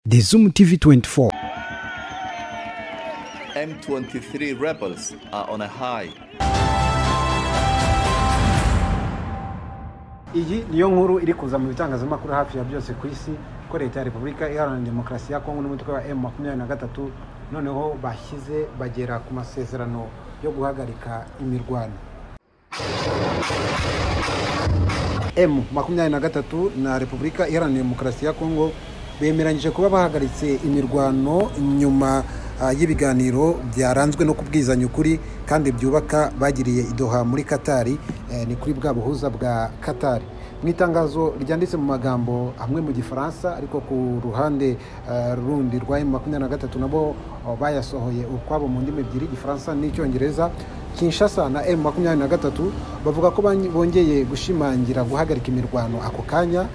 The Zoom TV 24. M23 rebels are on a high. Iyi niyo nkuru iri kuza mu bitangazamakuru hafi ya byose ku isi ko leta ya Repubulika Iharanira Demokarasi ya Kongo n'umutwe wa M23 noneho bashyize bagera ku masezerano yo guhagarika imirwano. M23 na Repubulika Iharanira Demokarasi ya Kongo bemeranyije kuba bahagaritse imirwano nyuma y'ibiganiro byaranzwe no kubwizanya ukuri kandi byubaka bagiriye i Doha muri Qatar. Ni kuri bwa buhuza bwa Qatar. Mu itangazo ryanditse mu magambo amwe mu Gifaransa ariko ku ruhande rundi rwa M23 nabo bayasohoye ukwabo mu ndimi ebyiri, Gifaransa n'Icyongereza. Kinshasa na M23 bavuga ko bongeye gushimangira guhagarika imirwano ako kanya,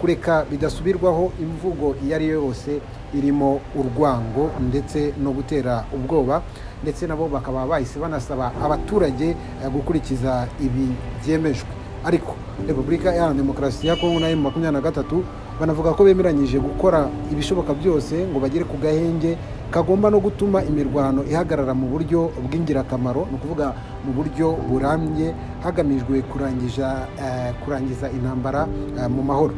kureka bidasubirwaho imvugo iyo ari yo yose irimo urwango ndetse no gutera ubwoba, ndetse nabo bakaba bahise banasaba abaturage gukurikiza ibi byemejwe. Ariko Repubulika Iharanira Demokarasi ya Kongo na M23 banavuga ko bemeranyije gukora ibishoboka byose ngo bagere ku gahenge kagomba no gutuma imirwano ihagarara mu buryo bw'ingirakamaro, no kuvuga mu buryo burambye hagamijwe kurangiza intambara mu mahoro.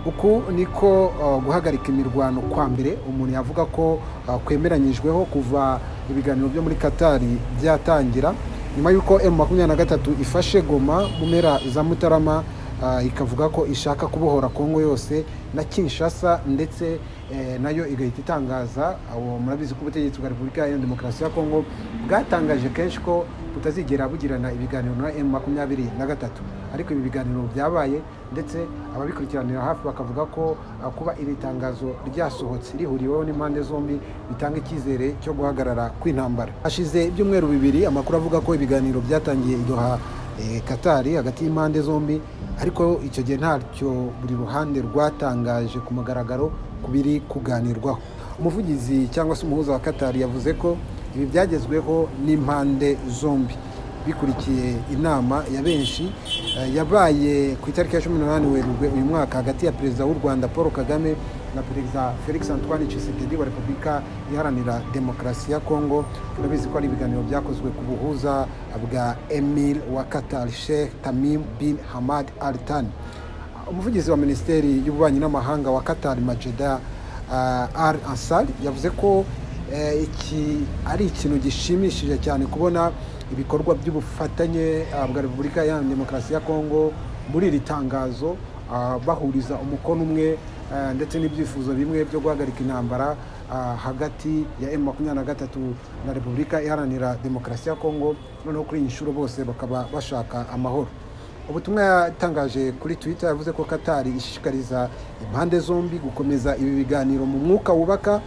Uku niko guhagarika imirwano kwa mbere umuntu yavuga ko kwemeranyijweho kuva ibiganiro byo muri Qatar byatangira, nyuma y'uko M23 ifashe Goma mu mpera za Mutarama, ikavuga ko ishaka kubohora Kongo yose na Kinshasa, ndetse nayo igahita itangaza, murabizi ko ubutegetsi bwa Repubulika Iharanira Demokarasi ya Kongo bwatangaje kenshi ko butazigera bugirana ibiganiro na M23. Ariko ibi biganiro byabaye, ndetse ababikurikiranira hafi bakavuga ko kuba iri tangazo ryasohotse rihuriweho n'impande zombi bitanga icyizere cyo guhagarara kw'intambara. Hashize ibyumweru bibiri amakuru avuga ko ibiganiro byatangiye i Doha Qatar hagati y'impande zombi, ariko icyo gihe ntacyo buri ruhande rwatangaje ku mugaragaro kubiri kuganirwaho. Umuvugizi cyangwa se umuhuza wa Qatar yavuze ko ibi byagezweho n'impande zombi bikurikiye inama ya benshi yabaye ku itariki ya 18 Werurwe uyu mwaka hagati ya Perezida w'u Rwanda Paul Kagame na Perezida Felix Antoine Tshisekedi wa Repubulika Iharanira Demokarasi ya Kongo. Turabizi ko ari ibiganiro byakozwe ku buhuza bwa Emir wa Qatar Sheikh Tamim bin Hamad Al Thani. Umuvugizi wa Minisiteri y'Ububanyi n'Amahanga wa Qatar Majeda Al Ansari yavuze ko iki ari ikintu gishimishije cyane kubona ibikorwa by'ubufatanye bwa Repubulika Iharanira Demokarasi ya Kongo muri iri tangazo bahuriza umukono umwe ndetse n'ibyifuzo bimwe byo guhagarika intambara hagati ya M23 na Repubulika Iharanira Demokarasi ya Kongo. Noneho kuri iyi nshuro bose bakaba bashaka amahoro. Ubutumwa yatangaje kuri Twitter yavuze ko Qatar ishishikariza impande zombi gukomeza ibi biganiro mu mwuka wubaka,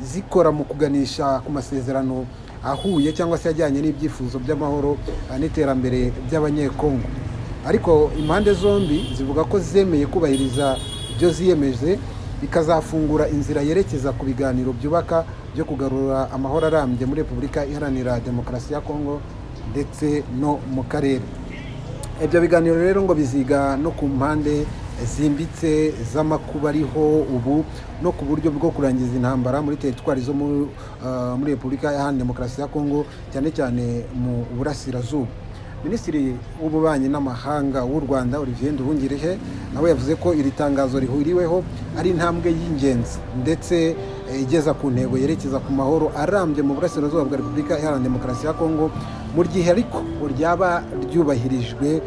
zikora mu kuganisha ku masezerano ahuye cyangwa se yajyanye n'ibyifuzo by'amahoro n'iterambere by'abanyekongo. Ariko impande zombi zivuga ko zemeye kubahiriza ibyo ziyemeje, bikazafungura inzira yerekeza ku biganiro byubaka byo kugarura amahoro arambye muri Repubulika Iharanira Demokarasi ya Kongo ndetse no mu karere. Ibyo biganiro rero ngo biziga no ku mpande zimbitse z'amakuba ariho ubu no ku buryo bwo kurangiza intambara muri teritwari zo muri Repubulika Iharanira Demokarasi ya Kongo, cyane cyane mu burasirazuba. Minisitiri w'Ububanyi n'Amahanga w'u Rwanda Olivier Nduhungirehe nawe yavuze ko iri tangazo rihuriweho ari intambwe y'ingenzi ndetse igeza ku ntego yerekeza ku mahoro arambye mu burasirazuba bwa Repubulika Iharanira Demokarasi ya Kongo, mu gihe ariko ryaba ryubahirijwe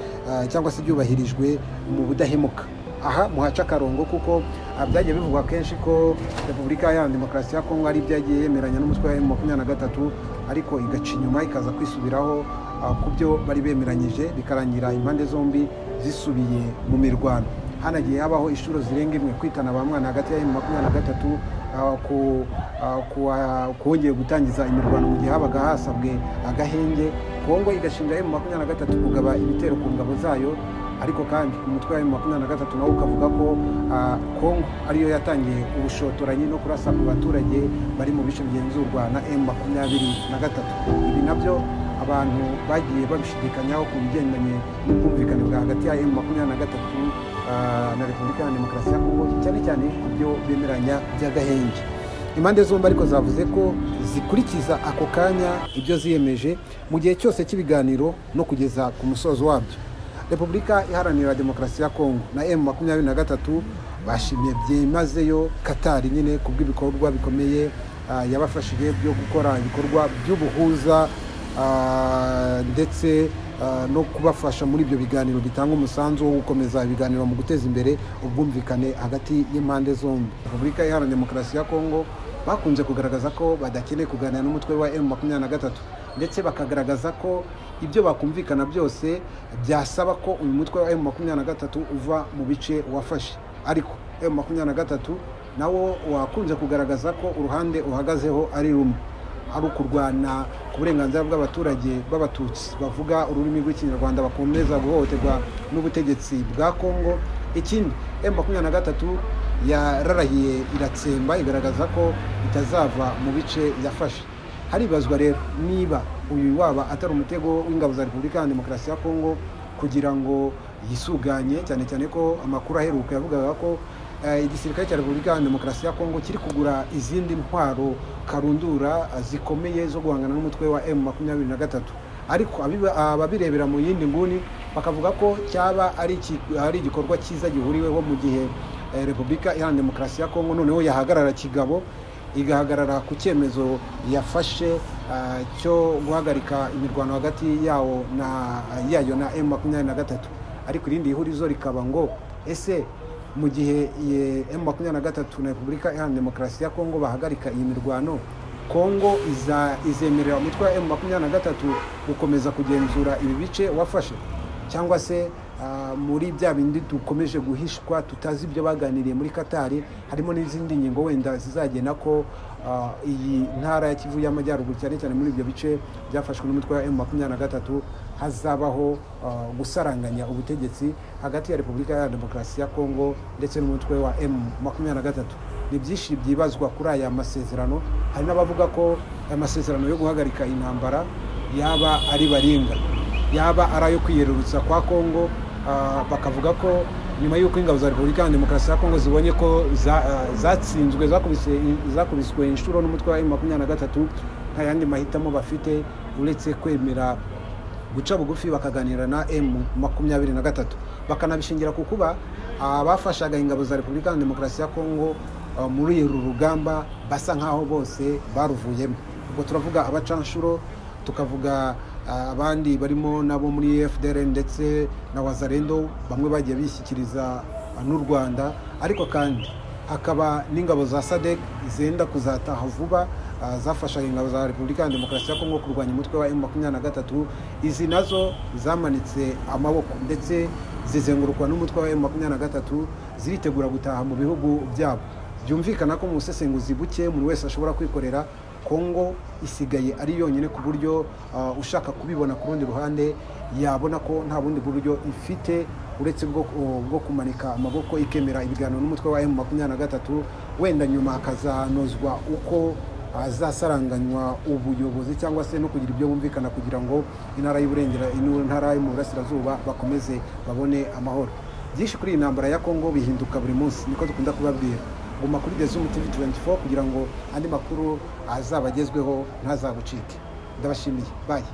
cyangwa se byubahirijwe mu budahemuka. Aha muhaca akarongo kuko byagiye bivugwa kenshi ko Repubulika Iharanira Demokarasi ya Kongo ari byagiye yemeranya n'umutwe wa M23 ariko igaca inyuma ikaza kwisubiraho ku byo bari bemeranyije, bikarangira impande zombi zisubiye mu mirwano. Hanagiye habaho inshuro zirenga imwe kwitana ba mwana hagati ya M23 kuwongeye gutangiza imirwano mu gihe habaga hasabwe agahenge. Kongo igashinja M23 kugaba ibitero ku ngabo zayo, ariko kandi umutwe wa M23 nawo ukavuga ko Kongo ariyo yatangiye ubushotoranyi no kurasa ku baturage bari mu bice bigenzurwa na M23. Ibi nabyo abantu bagiye babishidikanyaho ku bigendanye n'ubwumvikane bwa hagati ya M23 na Repubulika ya Demokarasi ya Kongo, cyane cyane ibyo bemeranya by'agahenge. Impande zombi ariko zavuze ko zikurikiza ako kanya ibyo ziyemeje mu gihe cyose cy'ibiganiro no kugeza ku musozo wabyo. Repubulika Iharanira Demokarasi ya Kongo na M23 bashimye byimazeyo Qatar nyine kubw'ibikorwa bikomeye yabafashije byo gukora ibikorwa by'ubuhuza ndetse no kubafasha muri ibyo biganiro bitanga umusanzu wo gukomeza ibiganiro mu guteza imbere ubwumvikane hagati y'impande zombi. Repubulika Iharanira Demokarasi ya Kongo bakunze kugaragaza ko badakeneye kuganira n'umutwe wa M23 ndetse bakagaragaza ko ibyo bakumvikana byose byasaba ko uyu mutwe wa M23 uva mu bice wafashe. Ariko M23 nawo wakunze kugaragaza ko uruhande uhagazeho ari rumwe, ari ukurwana ku burenganzira bw'abaturage b'abatutsi bavuga ururimi rw'ikinyarwanda bakomeza guhohoterwa n'ubutegetsi bwa Kongo. Ikindi M23 yararahiye iratsemba igaragaza ko itazava mu bice yafashe. Haribazwa rero niba uyu waba atari umutego w'ingabo za Repubulika ya Demokarasi ya Kongo kugira ngo yisuganye, cyane cyane ko amakuru aheruka yavugaga ko igisirikare cya Repubulika ya Demokarasi ya Kongo kiri kugura izindi ntwaro karundura zikomeye zo guhangana n'umutwe wa M23. Ariko ababirebera mu yindi nguni bakavuga ko cyaba ari igikorwa cyiza gihuriweho mu gihe Repubulika Iharanira Demokarasi ya Kongo noneho yahagarara kigabo, igahagarara ku cyemezo yafashe cyo guhagarika imirwano hagati yayo na M23. Ariko irindi ihurizo rikaba ngo ese mu gihe M23 na Repubulika Iharanira Demokarasi ya Kongo bahagarika iyi mirwano, Kongo izemerera umutwe wa M23 gukomeza kugenzura ibi bice wafashe, cyangwa se muri bya bindi dukomeje guhishwa tutazi ibyo baganiriye muri Qatar, harimo n'izindi ngingo wenda zizagena ko iyi ntara ya Kivu y'Amajyaruguru cyane cyane muri ibyo bice byafashwe n'umutwe wa M23 hazabaho gusaranganya ubutegetsi hagati ya Repubulika ya Demokarasi ya Kongo ndetse n'umutwe wa M23. Ni byinshi byibazwa kuri aya masezerano. Hari n'abavuga ko amasezerano yo guhagarika intambara yaba ari baringa, yaba ari ayo kwiyerurutsa kwa Kongo. Bakavuga ko nyuma y'uko ingabo za Repubulika ya Demokarasi ya Kongo zibonye ko zatsinzwe zakubiswe inshuro n'umutwe wa M23, nta yandi mahitamo bafite uretse kwemera guca bugufi bakaganira na M23. Bakanabishingira ku kuba abafashaga ingabo za Repubulika ya Demokarasi ya Kongo muri uru rugamba basa nkaho bose baruvuyemo. Ubwo turavuga abacanshuro, tukavuga abandi barimo nabo muri FDR ndetse na Wazalendo, bamwe bagiye bishyikiriza n'u Rwanda. Ariko kandi hakaba n'ingabo za SADC zenda kuzataha vuba zafashaga ingabo za Repubulika ya Demokarasi ya Kongo kurwanya umutwe wa M23. Izi nazo zamanitse amaboko ndetse zizengurukwa n'umutwe wa M23, ziritegura gutaha mu bihugu byabo. Byumvikana ko mu busesenguzi buke umuntu wese ashobora kwikorera, Kongo isigaye ari yonyine ku buryo ushaka kubibona ku rundi ruhande yabona ko nta bundi buryo ifite uretse bwo kumanika amaboko ikemera ibiganiro n'umutwe wa M23. Wenda nyuma hakazanozwa uko azasaranganywa ubuyobozi cyangwa se no kugira ibyo bumvikana kugira ngo intara yo mu burasirazuba bakomeze babone amahoro. Byinshi kuri iyi ntambara ya Kongo bihinduka buri munsi, niko dukunda kubabwira. Guma kuri The Zoom TV 24 kugira ngo andi makuru azabagezweho ntazabucike. Ndabashimiye. Bye.